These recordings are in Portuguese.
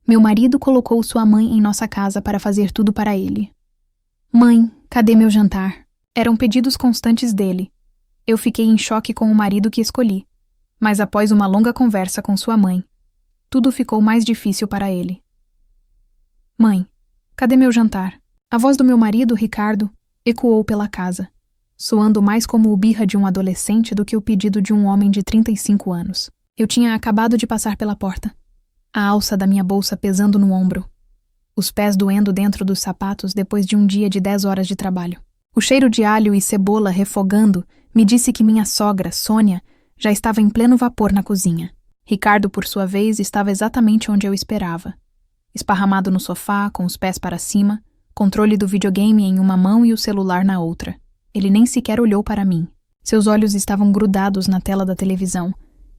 Meu marido colocou sua mãe em nossa casa para fazer tudo para ele. Mãe, cadê meu jantar? Eram pedidos constantes dele. Eu fiquei em choque com o marido que escolhi, mas após uma longa conversa com sua mãe, tudo ficou mais difícil para ele. Mãe, cadê meu jantar? A voz do meu marido, Ricardo, ecoou pela casa, soando mais como o birra de um adolescente do que o pedido de um homem de 35 anos. Eu tinha acabado de passar pela porta, a alça da minha bolsa pesando no ombro, os pés doendo dentro dos sapatos depois de um dia de 10 horas de trabalho. O cheiro de alho e cebola refogando me disse que minha sogra, Sônia, já estava em pleno vapor na cozinha. Ricardo, por sua vez, estava exatamente onde eu esperava. Esparramado no sofá, com os pés para cima, controle do videogame em uma mão e o celular na outra. Ele nem sequer olhou para mim. Seus olhos estavam grudados na tela da televisão,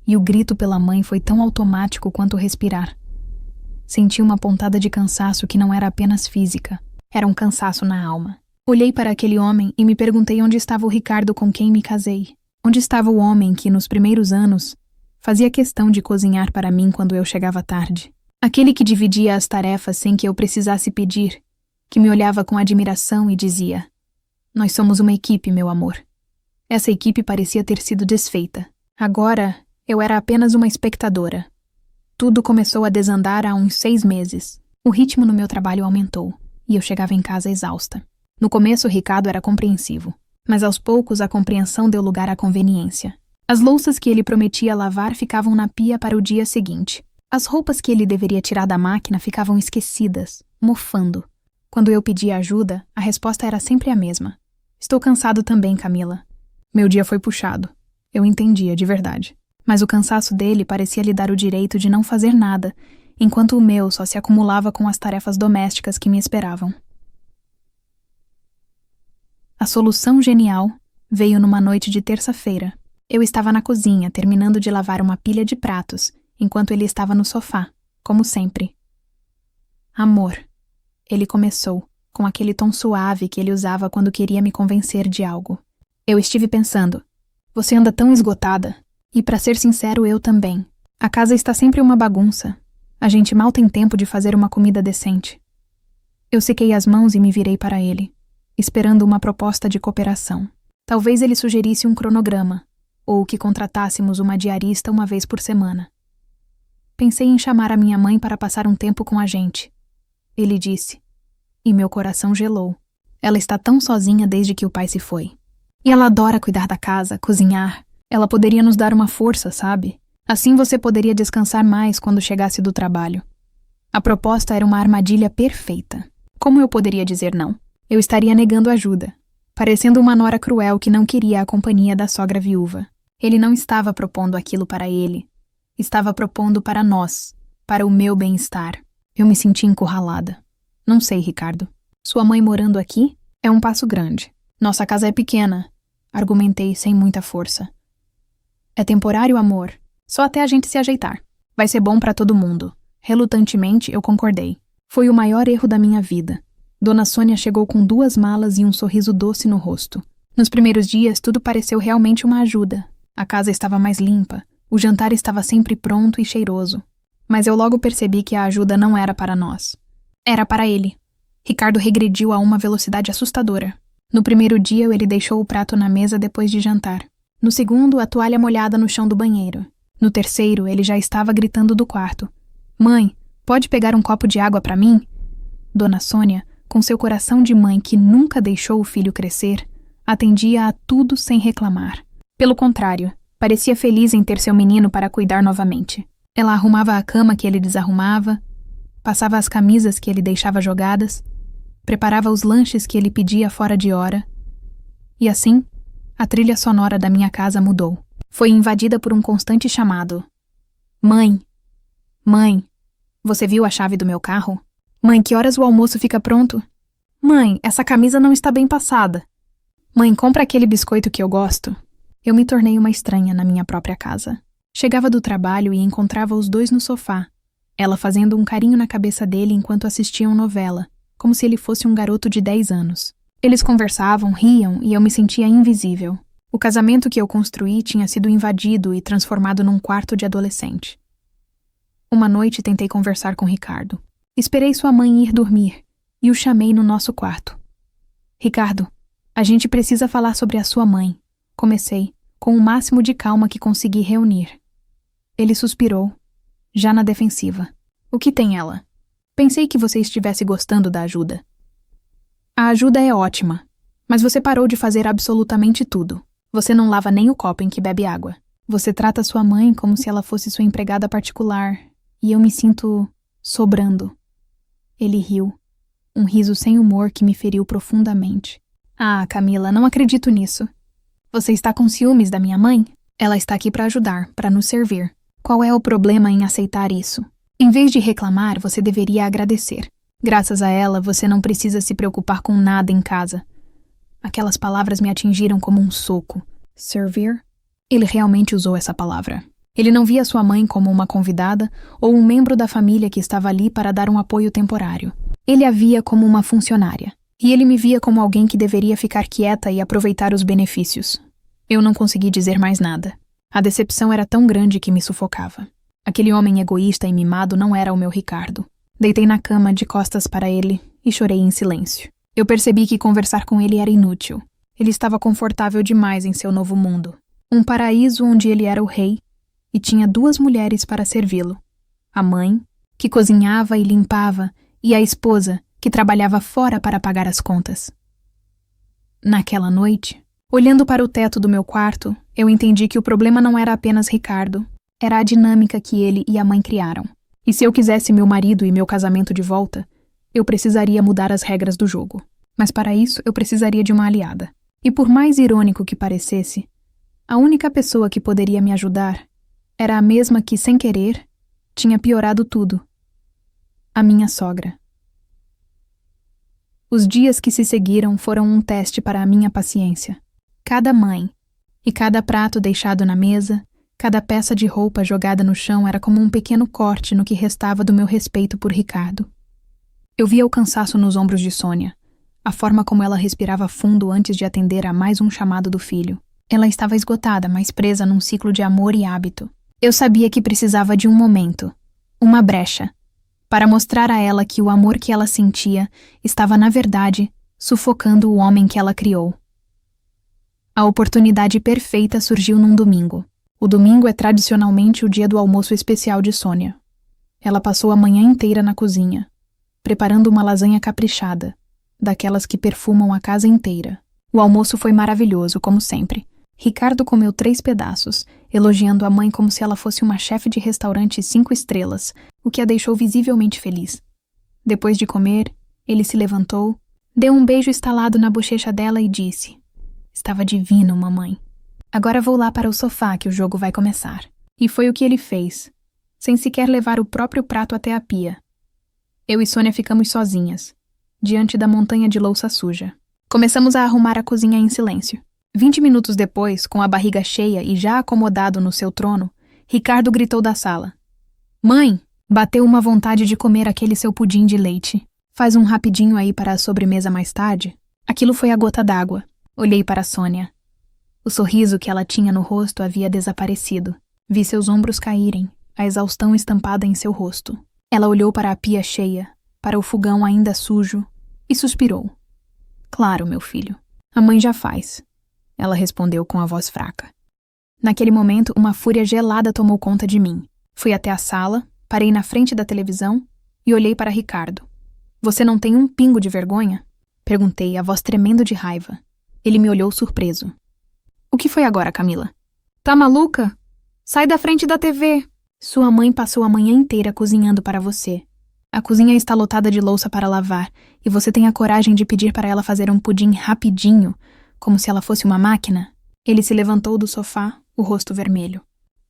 e o grito pela mãe foi tão automático quanto respirar. Senti uma pontada de cansaço que não era apenas física, era um cansaço na alma. Olhei para aquele homem e me perguntei onde estava o Ricardo com quem me casei. Onde estava o homem que, nos primeiros anos, fazia questão de cozinhar para mim quando eu chegava tarde. Aquele que dividia as tarefas sem que eu precisasse pedir, que me olhava com admiração e dizia: "Nós somos uma equipe, meu amor." Essa equipe parecia ter sido desfeita. Agora, eu era apenas uma espectadora. Tudo começou a desandar há uns 6 meses. O ritmo no meu trabalho aumentou, e eu chegava em casa exausta. No começo, Ricardo era compreensivo, mas aos poucos a compreensão deu lugar à conveniência. As louças que ele prometia lavar ficavam na pia para o dia seguinte. As roupas que ele deveria tirar da máquina ficavam esquecidas, mofando. Quando eu pedia ajuda, a resposta era sempre a mesma. "Estou cansado também, Camila." Meu dia foi puxado. Eu entendia, de verdade. Mas o cansaço dele parecia lhe dar o direito de não fazer nada, enquanto o meu só se acumulava com as tarefas domésticas que me esperavam. A solução genial veio numa noite de terça-feira. Eu estava na cozinha, terminando de lavar uma pilha de pratos, enquanto ele estava no sofá, como sempre. "Amor," ele começou, com aquele tom suave que ele usava quando queria me convencer de algo. "Eu estive pensando, você anda tão esgotada. E para ser sincero, eu também. A casa está sempre uma bagunça. A gente mal tem tempo de fazer uma comida decente." Eu sequei as mãos e me virei para ele, esperando uma proposta de cooperação. Talvez ele sugerisse um cronograma, ou que contratássemos uma diarista uma vez por semana. Pensei em chamar a minha mãe para passar um tempo com a gente. Ele disse, e meu coração gelou. Ela está tão sozinha desde que o pai se foi. E ela adora cuidar da casa, cozinhar. Ela poderia nos dar uma força, sabe? Assim você poderia descansar mais quando chegasse do trabalho. A proposta era uma armadilha perfeita. Como eu poderia dizer não? Eu estaria negando ajuda, parecendo uma nora cruel que não queria a companhia da sogra viúva. Ele não estava propondo aquilo para ele. Estava propondo para nós, para o meu bem-estar. Eu me senti encurralada. Não sei, Ricardo. Sua mãe morando aqui é um passo grande. Nossa casa é pequena, argumentei sem muita força. É temporário, amor. Só até a gente se ajeitar. Vai ser bom para todo mundo. Relutantemente, eu concordei. Foi o maior erro da minha vida. Dona Sônia chegou com 2 malas e um sorriso doce no rosto. Nos primeiros dias, tudo pareceu realmente uma ajuda. A casa estava mais limpa. O jantar estava sempre pronto e cheiroso. Mas eu logo percebi que a ajuda não era para nós. Era para ele. Ricardo regrediu a uma velocidade assustadora. No primeiro dia, ele deixou o prato na mesa depois de jantar. No segundo, a toalha molhada no chão do banheiro. No terceiro, ele já estava gritando do quarto. "Mãe, pode pegar um copo de água para mim?" Dona Sônia, com seu coração de mãe que nunca deixou o filho crescer, atendia a tudo sem reclamar. Pelo contrário, parecia feliz em ter seu menino para cuidar novamente. Ela arrumava a cama que ele desarrumava, passava as camisas que ele deixava jogadas, preparava os lanches que ele pedia fora de hora. E assim, a trilha sonora da minha casa mudou. Foi invadida por um constante chamado. "Mãe! Mãe! Você viu a chave do meu carro? Mãe, que horas o almoço fica pronto? Mãe, essa camisa não está bem passada. Mãe, compra aquele biscoito que eu gosto." Eu me tornei uma estranha na minha própria casa. Chegava do trabalho e encontrava os dois no sofá, ela fazendo um carinho na cabeça dele enquanto assistiam novela, como se ele fosse um garoto de 10 anos. Eles conversavam, riam e eu me sentia invisível. O casamento que eu construí tinha sido invadido e transformado num quarto de adolescente. Uma noite tentei conversar com Ricardo. Esperei sua mãe ir dormir e o chamei no nosso quarto. Ricardo, a gente precisa falar sobre a sua mãe. Comecei, com o máximo de calma que consegui reunir. Ele suspirou, já na defensiva. O que tem ela? Pensei que você estivesse gostando da ajuda. A ajuda é ótima, mas você parou de fazer absolutamente tudo. Você não lava nem o copo em que bebe água. Você trata sua mãe como se ela fosse sua empregada particular, e eu me sinto sobrando. Ele riu, um riso sem humor que me feriu profundamente. Ah, Camila, não acredito nisso. Você está com ciúmes da minha mãe? Ela está aqui para ajudar, para nos servir. Qual é o problema em aceitar isso? Em vez de reclamar, você deveria agradecer. Graças a ela, você não precisa se preocupar com nada em casa. Aquelas palavras me atingiram como um soco. Servir? Ele realmente usou essa palavra. Ele não via sua mãe como uma convidada ou um membro da família que estava ali para dar um apoio temporário. Ele a via como uma funcionária. E ele me via como alguém que deveria ficar quieta e aproveitar os benefícios. Eu não consegui dizer mais nada. A decepção era tão grande que me sufocava. Aquele homem egoísta e mimado não era o meu Ricardo. Deitei na cama de costas para ele e chorei em silêncio. Eu percebi que conversar com ele era inútil. Ele estava confortável demais em seu novo mundo. Um paraíso onde ele era o rei e tinha 2 mulheres para servi-lo. A mãe, que cozinhava e limpava, e a esposa, que trabalhava fora para pagar as contas. Naquela noite, olhando para o teto do meu quarto, eu entendi que o problema não era apenas Ricardo, era a dinâmica que ele e a mãe criaram. E se eu quisesse meu marido e meu casamento de volta, eu precisaria mudar as regras do jogo. Mas para isso, eu precisaria de uma aliada. E por mais irônico que parecesse, a única pessoa que poderia me ajudar era a mesma que, sem querer, tinha piorado tudo. A minha sogra. Os dias que se seguiram foram um teste para a minha paciência. Cada mãe, e cada prato deixado na mesa, cada peça de roupa jogada no chão era como um pequeno corte no que restava do meu respeito por Ricardo. Eu via o cansaço nos ombros de Sônia, a forma como ela respirava fundo antes de atender a mais um chamado do filho. Ela estava esgotada, mas presa num ciclo de amor e hábito. Eu sabia que precisava de um momento, uma brecha, para mostrar a ela que o amor que ela sentia estava, na verdade, sufocando o homem que ela criou. A oportunidade perfeita surgiu num domingo. O domingo é tradicionalmente o dia do almoço especial de Sônia. Ela passou a manhã inteira na cozinha, preparando uma lasanha caprichada, daquelas que perfumam a casa inteira. O almoço foi maravilhoso, como sempre. Ricardo comeu 3 pedaços, elogiando a mãe como se ela fosse uma chefe de restaurante 5 estrelas, o que a deixou visivelmente feliz. Depois de comer, ele se levantou, deu um beijo estalado na bochecha dela e disse: "Estava divino, mamãe. Agora vou lá para o sofá que o jogo vai começar." E foi o que ele fez, sem sequer levar o próprio prato até a pia. Eu e Sônia ficamos sozinhas, diante da montanha de louça suja. Começamos a arrumar a cozinha em silêncio. 20 minutos depois, com a barriga cheia e já acomodado no seu trono, Ricardo gritou da sala: "Mãe!" Bateu uma vontade de comer aquele seu pudim de leite. "Faz um rapidinho aí para a sobremesa mais tarde?" Aquilo foi a gota d'água. Olhei para Sônia. O sorriso que ela tinha no rosto havia desaparecido. Vi seus ombros caírem, a exaustão estampada em seu rosto. Ela olhou para a pia cheia, para o fogão ainda sujo, e suspirou. "Claro, meu filho. A mãe já faz." Ela respondeu com a voz fraca. Naquele momento, uma fúria gelada tomou conta de mim. Fui até a sala, parei na frente da televisão e olhei para Ricardo. "Você não tem um pingo de vergonha?" Perguntei, a voz tremendo de raiva. Ele me olhou surpreso. "O que foi agora, Camila? Tá maluca? Sai da frente da TV! Sua mãe passou a manhã inteira cozinhando para você. A cozinha está lotada de louça para lavar e você tem a coragem de pedir para ela fazer um pudim rapidinho, como se ela fosse uma máquina?" Ele se levantou do sofá, o rosto vermelho.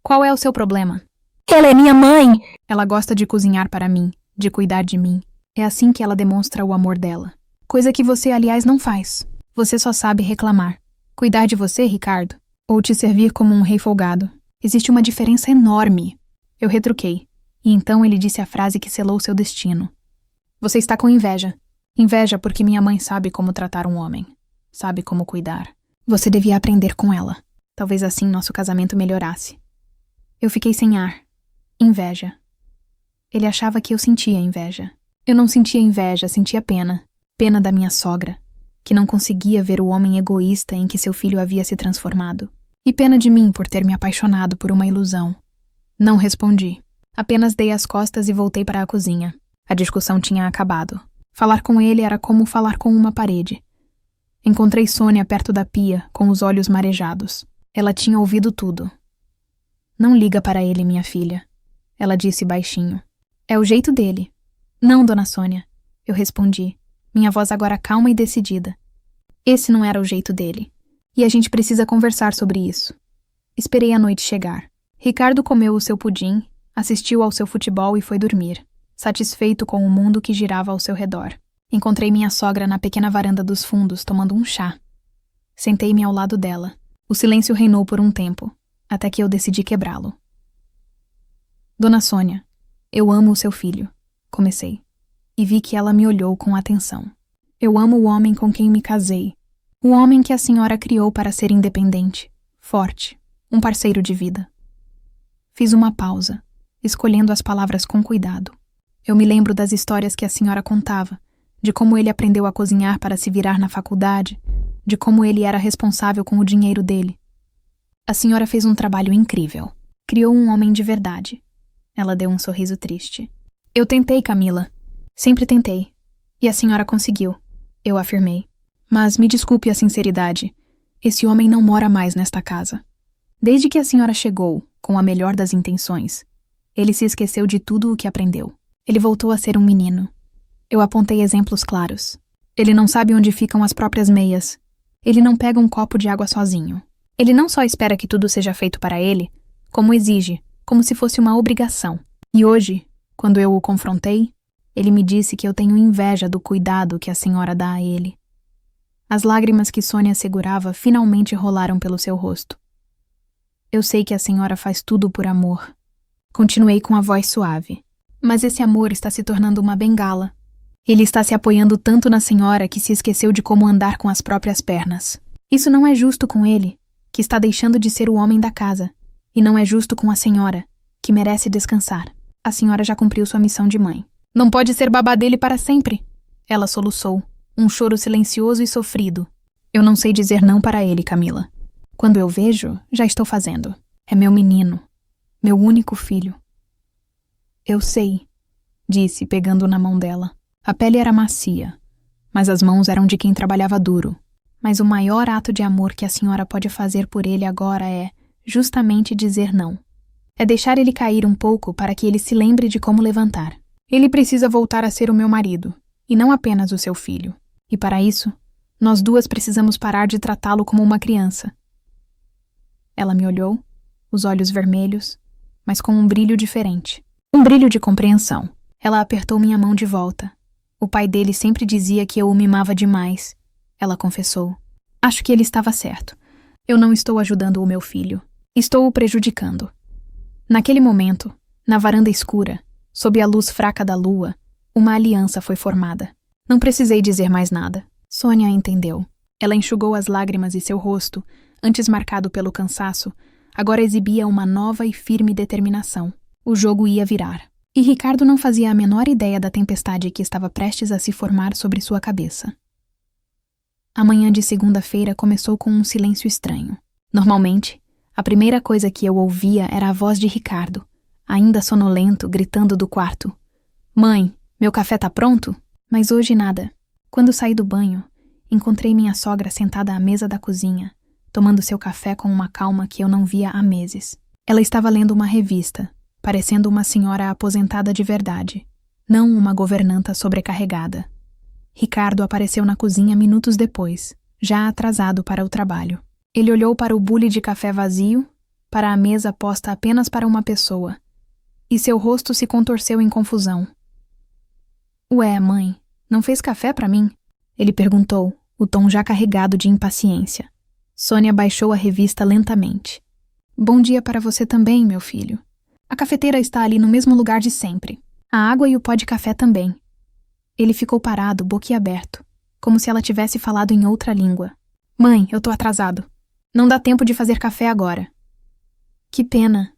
"Qual é o seu problema?" "Ela é minha mãe!" "Ela gosta de cozinhar para mim, de cuidar de mim. É assim que ela demonstra o amor dela. Coisa que você, aliás, não faz. Você só sabe reclamar. Cuidar de você, Ricardo, ou te servir como um rei folgado. Existe uma diferença enorme." Eu retruquei, e então ele disse a frase que selou seu destino. "Você está com inveja. Inveja porque minha mãe sabe como tratar um homem. Sabe como cuidar. Você devia aprender com ela. Talvez assim nosso casamento melhorasse." Eu fiquei sem ar. Inveja. Ele achava que eu sentia inveja. Eu não sentia inveja, sentia pena. Pena da minha sogra, que não conseguia ver o homem egoísta em que seu filho havia se transformado. E pena de mim por ter me apaixonado por uma ilusão. Não respondi. Apenas dei as costas e voltei para a cozinha. A discussão tinha acabado. Falar com ele era como falar com uma parede. Encontrei Sônia perto da pia, com os olhos marejados. Ela tinha ouvido tudo. Não liga para ele, minha filha. Ela disse baixinho. É o jeito dele. Não, dona Sônia. Eu respondi, minha voz agora calma e decidida. Esse não era o jeito dele. E a gente precisa conversar sobre isso. Esperei a noite chegar. Ricardo comeu o seu pudim, assistiu ao seu futebol e foi dormir, satisfeito com o mundo que girava ao seu redor. Encontrei minha sogra na pequena varanda dos fundos, tomando um chá. Sentei-me ao lado dela. O silêncio reinou por um tempo, até que eu decidi quebrá-lo. Dona Sônia, eu amo o seu filho, comecei, e vi que ela me olhou com atenção. Eu amo o homem com quem me casei, o homem que a senhora criou para ser independente, forte, um parceiro de vida. Fiz uma pausa, escolhendo as palavras com cuidado. Eu me lembro das histórias que a senhora contava, de como ele aprendeu a cozinhar para se virar na faculdade, de como ele era responsável com o dinheiro dele. A senhora fez um trabalho incrível. Criou um homem de verdade. Ela deu um sorriso triste. Eu tentei, Camila. Sempre tentei. E a senhora conseguiu, eu afirmei. Mas me desculpe a sinceridade. Esse homem não mora mais nesta casa. Desde que a senhora chegou, com a melhor das intenções, ele se esqueceu de tudo o que aprendeu. Ele voltou a ser um menino. Eu apontei exemplos claros. Ele não sabe onde ficam as próprias meias. Ele não pega um copo de água sozinho. Ele não só espera que tudo seja feito para ele, como exige, como se fosse uma obrigação. E hoje, quando eu o confrontei, ele me disse que eu tenho inveja do cuidado que a senhora dá a ele. As lágrimas que Sônia segurava finalmente rolaram pelo seu rosto. Eu sei que a senhora faz tudo por amor. Continuei com a voz suave. Mas esse amor está se tornando uma bengala. Ele está se apoiando tanto na senhora que se esqueceu de como andar com as próprias pernas. Isso não é justo com ele, que está deixando de ser o homem da casa. E não é justo com a senhora, que merece descansar. A senhora já cumpriu sua missão de mãe. Não pode ser babá dele para sempre. Ela soluçou, um choro silencioso e sofrido. Eu não sei dizer não para ele, Camila. Quando eu vejo, já estou fazendo. É meu menino, meu único filho. Eu sei, disse, pegando na mão dela. A pele era macia, mas as mãos eram de quem trabalhava duro. Mas o maior ato de amor que a senhora pode fazer por ele agora é, justamente, dizer não. É deixar ele cair um pouco para que ele se lembre de como levantar. Ele precisa voltar a ser o meu marido, e não apenas o seu filho. E para isso, nós duas precisamos parar de tratá-lo como uma criança. Ela me olhou, os olhos vermelhos, mas com um brilho diferente. Um brilho de compreensão. Ela apertou minha mão de volta. O pai dele sempre dizia que eu o mimava demais. Ela confessou. Acho que ele estava certo. Eu não estou ajudando o meu filho. Estou o prejudicando. Naquele momento, na varanda escura, sob a luz fraca da lua, uma aliança foi formada. Não precisei dizer mais nada. Sônia entendeu. Ela enxugou as lágrimas e seu rosto, antes marcado pelo cansaço, agora exibia uma nova e firme determinação. O jogo ia virar. E Ricardo não fazia a menor ideia da tempestade que estava prestes a se formar sobre sua cabeça. A manhã de segunda-feira começou com um silêncio estranho. Normalmente, a primeira coisa que eu ouvia era a voz de Ricardo, ainda sonolento, gritando do quarto. Mãe, meu café tá pronto? Mas hoje nada. Quando saí do banho, encontrei minha sogra sentada à mesa da cozinha, tomando seu café com uma calma que eu não via há meses. Ela estava lendo uma revista, parecendo uma senhora aposentada de verdade, não uma governanta sobrecarregada. Ricardo apareceu na cozinha minutos depois, já atrasado para o trabalho. Ele olhou para o bule de café vazio, para a mesa posta apenas para uma pessoa, e seu rosto se contorceu em confusão. Ué, mãe, não fez café para mim? Ele perguntou, o tom já carregado de impaciência. Sônia baixou a revista lentamente. Bom dia para você também, meu filho. A cafeteira está ali no mesmo lugar de sempre. A água e o pó de café também. Ele ficou parado, boquiaberto, como se ela tivesse falado em outra língua. Mãe, eu tô atrasado. Não dá tempo de fazer café agora. Que pena,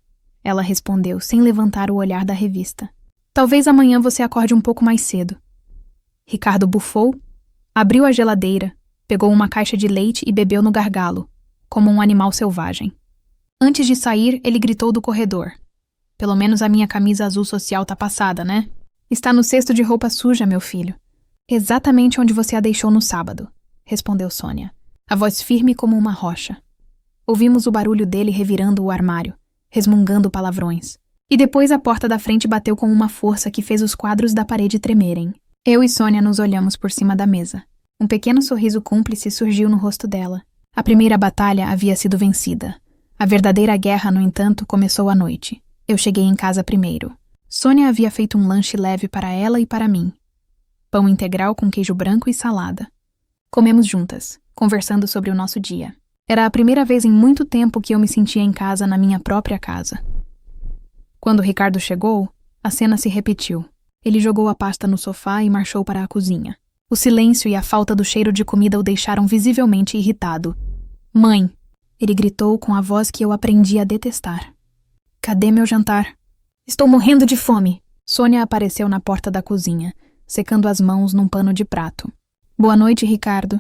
ela respondeu, sem levantar o olhar da revista. Talvez amanhã você acorde um pouco mais cedo. Ricardo bufou, abriu a geladeira, pegou uma caixa de leite e bebeu no gargalo, como um animal selvagem. Antes de sair, ele gritou do corredor. Pelo menos a minha camisa azul social tá passada, né? Está no cesto de roupa suja, meu filho. Exatamente onde você a deixou no sábado, respondeu Sônia, a voz firme como uma rocha. Ouvimos o barulho dele revirando o armário, resmungando palavrões. E depois a porta da frente bateu com uma força que fez os quadros da parede tremerem. Eu e Sônia nos olhamos por cima da mesa. Um pequeno sorriso cúmplice surgiu no rosto dela. A primeira batalha havia sido vencida. A verdadeira guerra, no entanto, começou à noite. Eu cheguei em casa primeiro. Sônia havia feito um lanche leve para ela e para mim. Pão integral com queijo branco e salada. Comemos juntas, conversando sobre o nosso dia. Era a primeira vez em muito tempo que eu me sentia em casa na minha própria casa. Quando Ricardo chegou, a cena se repetiu. Ele jogou a pasta no sofá e marchou para a cozinha. O silêncio e a falta do cheiro de comida o deixaram visivelmente irritado. Mãe, ele gritou com a voz que eu aprendi a detestar. Cadê meu jantar? Estou morrendo de fome. Sônia apareceu na porta da cozinha, secando as mãos num pano de prato. Boa noite, Ricardo.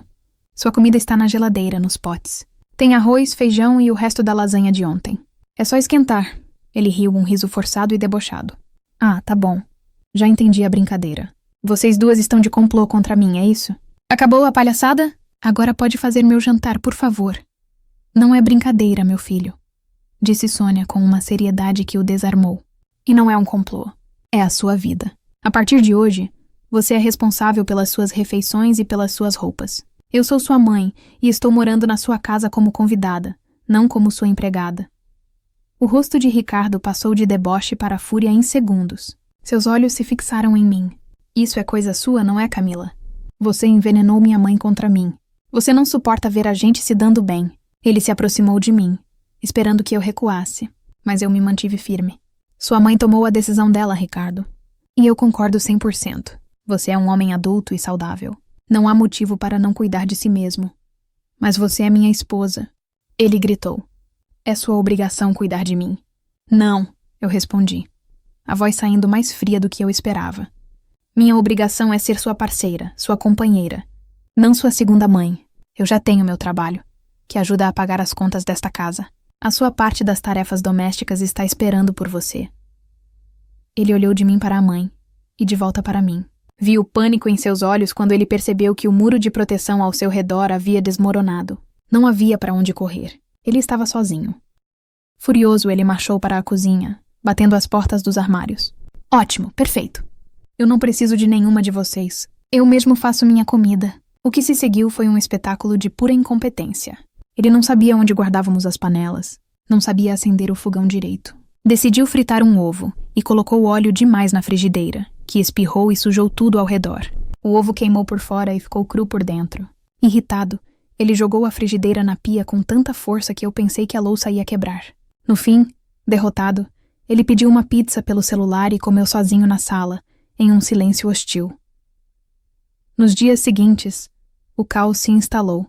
Sua comida está na geladeira, nos potes. Tem arroz, feijão e o resto da lasanha de ontem. É só esquentar. Ele riu um riso forçado e debochado. Ah, tá bom. Já entendi a brincadeira. Vocês duas estão de complô contra mim, é isso? Acabou a palhaçada? Agora pode fazer meu jantar, por favor. Não é brincadeira, meu filho, disse Sônia com uma seriedade que o desarmou. E não é um complô. É a sua vida. A partir de hoje, você é responsável pelas suas refeições e pelas suas roupas. Eu sou sua mãe e estou morando na sua casa como convidada, não como sua empregada. O rosto de Ricardo passou de deboche para a fúria em segundos. Seus olhos se fixaram em mim. Isso é coisa sua, não é, Camila? Você envenenou minha mãe contra mim. Você não suporta ver a gente se dando bem. Ele se aproximou de mim, esperando que eu recuasse, mas eu me mantive firme. Sua mãe tomou a decisão dela, Ricardo. E eu concordo 100%. Você é um homem adulto e saudável. Não há motivo para não cuidar de si mesmo. Mas você é minha esposa. Ele gritou. É sua obrigação cuidar de mim. Não, eu respondi, a voz saindo mais fria do que eu esperava. Minha obrigação é ser sua parceira, sua companheira, não sua segunda mãe. Eu já tenho meu trabalho, que ajuda a pagar as contas desta casa. A sua parte das tarefas domésticas está esperando por você. Ele olhou de mim para a mãe e de volta para mim. Vi o pânico em seus olhos quando ele percebeu que o muro de proteção ao seu redor havia desmoronado. Não havia para onde correr. Ele estava sozinho. Furioso, ele marchou para a cozinha, batendo as portas dos armários. Ótimo, perfeito. Eu não preciso de nenhuma de vocês. Eu mesmo faço minha comida. O que se seguiu foi um espetáculo de pura incompetência. Ele não sabia onde guardávamos as panelas. Não sabia acender o fogão direito. Decidiu fritar um ovo e colocou óleo demais na frigideira, que espirrou e sujou tudo ao redor. O ovo queimou por fora e ficou cru por dentro. Irritado, ele jogou a frigideira na pia com tanta força que eu pensei que a louça ia quebrar. No fim, derrotado, ele pediu uma pizza pelo celular e comeu sozinho na sala, em um silêncio hostil. Nos dias seguintes, o caos se instalou,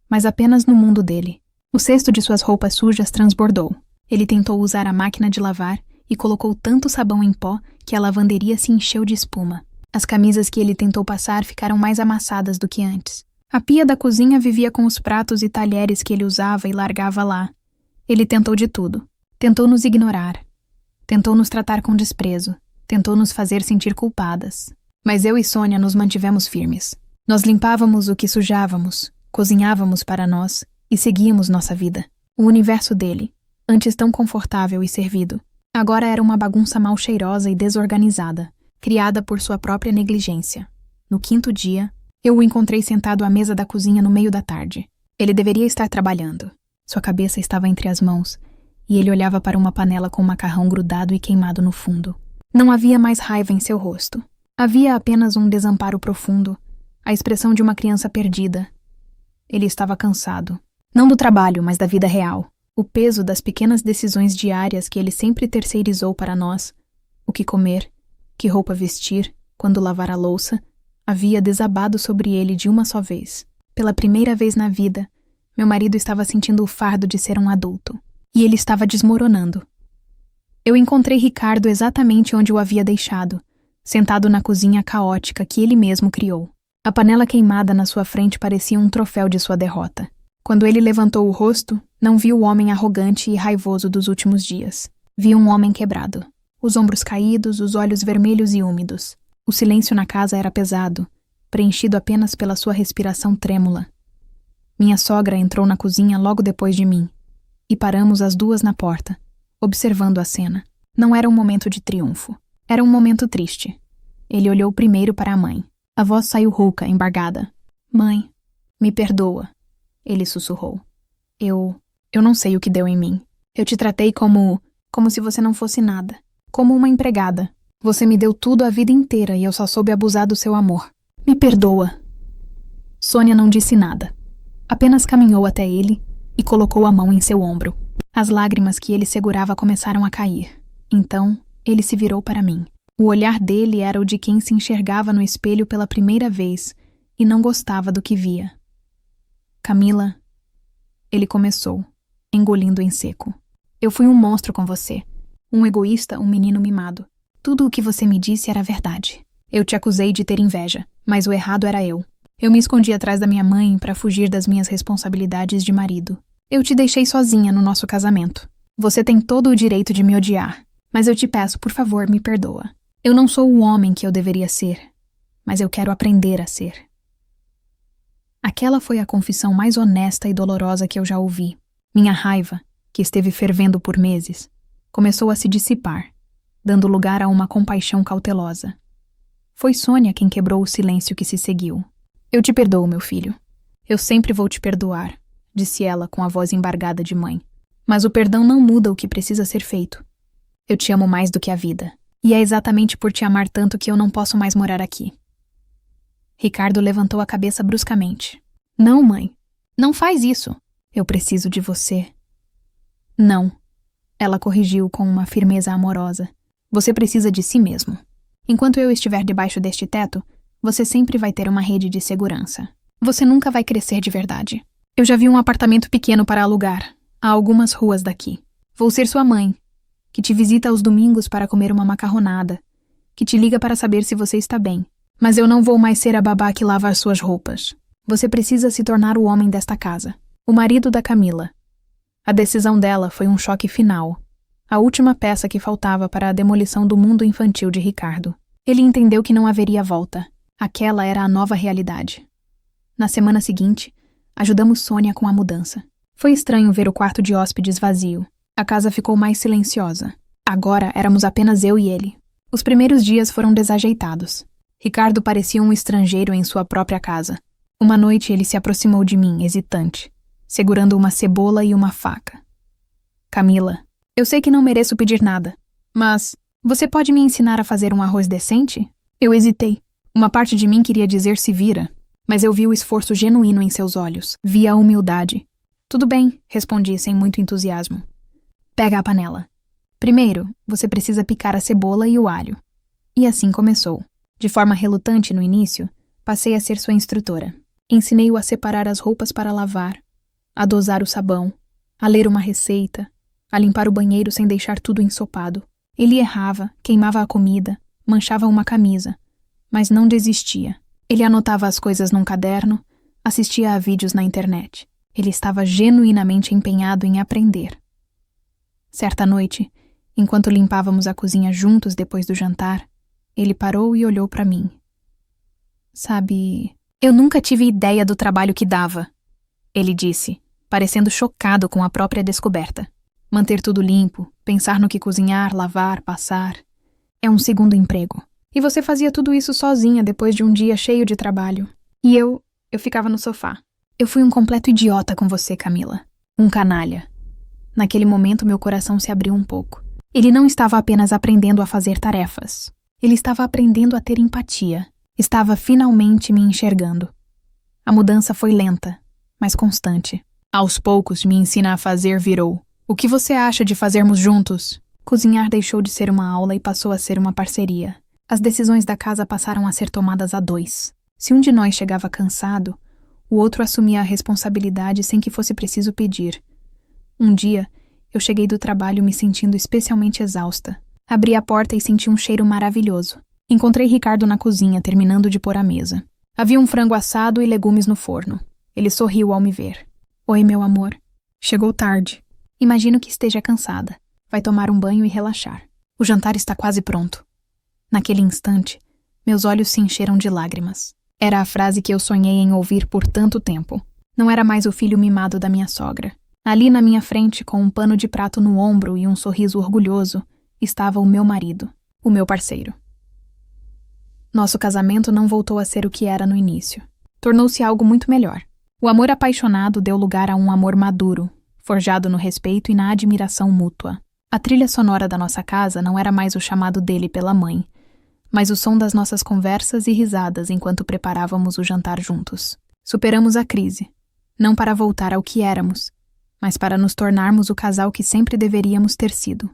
mas apenas no mundo dele. O cesto de suas roupas sujas transbordou. Ele tentou usar a máquina de lavar e colocou tanto sabão em pó que a lavanderia se encheu de espuma. As camisas que ele tentou passar ficaram mais amassadas do que antes. A pia da cozinha vivia com os pratos e talheres que ele usava e largava lá. Ele tentou de tudo. Tentou nos ignorar. Tentou nos tratar com desprezo. Tentou nos fazer sentir culpadas. Mas eu e Sônia nos mantivemos firmes. Nós limpávamos o que sujávamos, cozinhávamos para nós e seguíamos nossa vida. O universo dele, antes tão confortável e servido, agora era uma bagunça mal cheirosa e desorganizada, criada por sua própria negligência. No quinto dia, eu o encontrei sentado à mesa da cozinha no meio da tarde. Ele deveria estar trabalhando. Sua cabeça estava entre as mãos, e ele olhava para uma panela com macarrão grudado e queimado no fundo. Não havia mais raiva em seu rosto. Havia apenas um desamparo profundo, a expressão de uma criança perdida. Ele estava cansado. Não do trabalho, mas da vida real. O peso das pequenas decisões diárias que ele sempre terceirizou para nós, o que comer, que roupa vestir, quando lavar a louça, havia desabado sobre ele de uma só vez. Pela primeira vez na vida, meu marido estava sentindo o fardo de ser um adulto. E ele estava desmoronando. Eu encontrei Ricardo exatamente onde o havia deixado, sentado na cozinha caótica que ele mesmo criou. A panela queimada na sua frente parecia um troféu de sua derrota. Quando ele levantou o rosto, não viu o homem arrogante e raivoso dos últimos dias. Vi um homem quebrado. Os ombros caídos, os olhos vermelhos e úmidos. O silêncio na casa era pesado, preenchido apenas pela sua respiração trêmula. Minha sogra entrou na cozinha logo depois de mim, e paramos as duas na porta, observando a cena. Não era um momento de triunfo. Era um momento triste. Ele olhou primeiro para a mãe. A voz saiu rouca, embargada. Mãe, me perdoa, ele sussurrou. Eu não sei o que deu em mim. Eu te tratei como se você não fosse nada. Como uma empregada. Você me deu tudo a vida inteira e eu só soube abusar do seu amor. Me perdoa. Sônia não disse nada. Apenas caminhou até ele e colocou a mão em seu ombro. As lágrimas que ele segurava começaram a cair. Então, ele se virou para mim. O olhar dele era o de quem se enxergava no espelho pela primeira vez e não gostava do que via. Camila, ele começou, engolindo em seco. Eu fui um monstro com você. Um egoísta, um menino mimado. Tudo o que você me disse era verdade. Eu te acusei de ter inveja, mas o errado era eu. Eu me escondi atrás da minha mãe para fugir das minhas responsabilidades de marido. Eu te deixei sozinha no nosso casamento. Você tem todo o direito de me odiar, mas eu te peço, por favor, me perdoa. Eu não sou o homem que eu deveria ser, mas eu quero aprender a ser. Aquela foi a confissão mais honesta e dolorosa que eu já ouvi. Minha raiva, que esteve fervendo por meses, começou a se dissipar, dando lugar a uma compaixão cautelosa. Foi Sônia quem quebrou o silêncio que se seguiu. Eu te perdoo, meu filho. Eu sempre vou te perdoar, disse ela com a voz embargada de mãe. Mas o perdão não muda o que precisa ser feito. Eu te amo mais do que a vida. E é exatamente por te amar tanto que eu não posso mais morar aqui. Ricardo levantou a cabeça bruscamente. Não, mãe. Não faz isso. Eu preciso de você. Não. Ela corrigiu com uma firmeza amorosa. Você precisa de si mesmo. Enquanto eu estiver debaixo deste teto, você sempre vai ter uma rede de segurança. Você nunca vai crescer de verdade. Eu já vi um apartamento pequeno para alugar, a algumas ruas daqui. Vou ser sua mãe, que te visita aos domingos para comer uma macarronada, que te liga para saber se você está bem. Mas eu não vou mais ser a babá que lava as suas roupas. Você precisa se tornar o homem desta casa, o marido da Camila. A decisão dela foi um choque final, a última peça que faltava para a demolição do mundo infantil de Ricardo. Ele entendeu que não haveria volta. Aquela era a nova realidade. Na semana seguinte, ajudamos Sônia com a mudança. Foi estranho ver o quarto de hóspedes vazio. A casa ficou mais silenciosa. Agora éramos apenas eu e ele. Os primeiros dias foram desajeitados. Ricardo parecia um estrangeiro em sua própria casa. Uma noite ele se aproximou de mim, hesitante, segurando uma cebola e uma faca. Camila, eu sei que não mereço pedir nada, mas você pode me ensinar a fazer um arroz decente? Eu hesitei. Uma parte de mim queria dizer se vira, mas eu vi o esforço genuíno em seus olhos. Vi a humildade. Tudo bem, respondi sem muito entusiasmo. Pega a panela. Primeiro, você precisa picar a cebola e o alho. E assim começou. De forma relutante no início, passei a ser sua instrutora. Ensinei-o a separar as roupas para lavar, a dosar o sabão, a ler uma receita, a limpar o banheiro sem deixar tudo ensopado. Ele errava, queimava a comida, manchava uma camisa, mas não desistia. Ele anotava as coisas num caderno, assistia a vídeos na internet. Ele estava genuinamente empenhado em aprender. Certa noite, enquanto limpávamos a cozinha juntos depois do jantar, ele parou e olhou para mim. Sabe, eu nunca tive ideia do trabalho que dava, ele disse, parecendo chocado com a própria descoberta. Manter tudo limpo, pensar no que cozinhar, lavar, passar. É um segundo emprego. E você fazia tudo isso sozinha depois de um dia cheio de trabalho. E eu ficava no sofá. Eu fui um completo idiota com você, Camila. Um canalha. Naquele momento, meu coração se abriu um pouco. Ele não estava apenas aprendendo a fazer tarefas. Ele estava aprendendo a ter empatia. Estava finalmente me enxergando. A mudança foi lenta, mas constante. Aos poucos, me ensina a fazer virou. O que você acha de fazermos juntos? Cozinhar deixou de ser uma aula e passou a ser uma parceria. As decisões da casa passaram a ser tomadas a dois. Se um de nós chegava cansado, o outro assumia a responsabilidade sem que fosse preciso pedir. Um dia, Eu cheguei do trabalho me sentindo especialmente exausta. Abri a porta e senti um cheiro maravilhoso. Encontrei Ricardo na cozinha, terminando de pôr a mesa. Havia um frango assado e legumes no forno. Ele sorriu ao me ver. Oi, meu amor. Chegou tarde. Imagino que esteja cansada. Vai tomar um banho e relaxar. O jantar está quase pronto. Naquele instante, meus olhos se encheram de lágrimas. Era a frase que eu sonhei em ouvir por tanto tempo. Não era mais o filho mimado da minha sogra. Ali na minha frente, com um pano de prato no ombro e um sorriso orgulhoso, estava o meu marido, o meu parceiro. Nosso casamento não voltou a ser o que era no início. Tornou-se algo muito melhor. O amor apaixonado deu lugar a um amor maduro, forjado no respeito e na admiração mútua. A trilha sonora da nossa casa não era mais o chamado dele pela mãe, mas o som das nossas conversas e risadas enquanto preparávamos o jantar juntos. Superamos a crise, não para voltar ao que éramos, mas para nos tornarmos o casal que sempre deveríamos ter sido.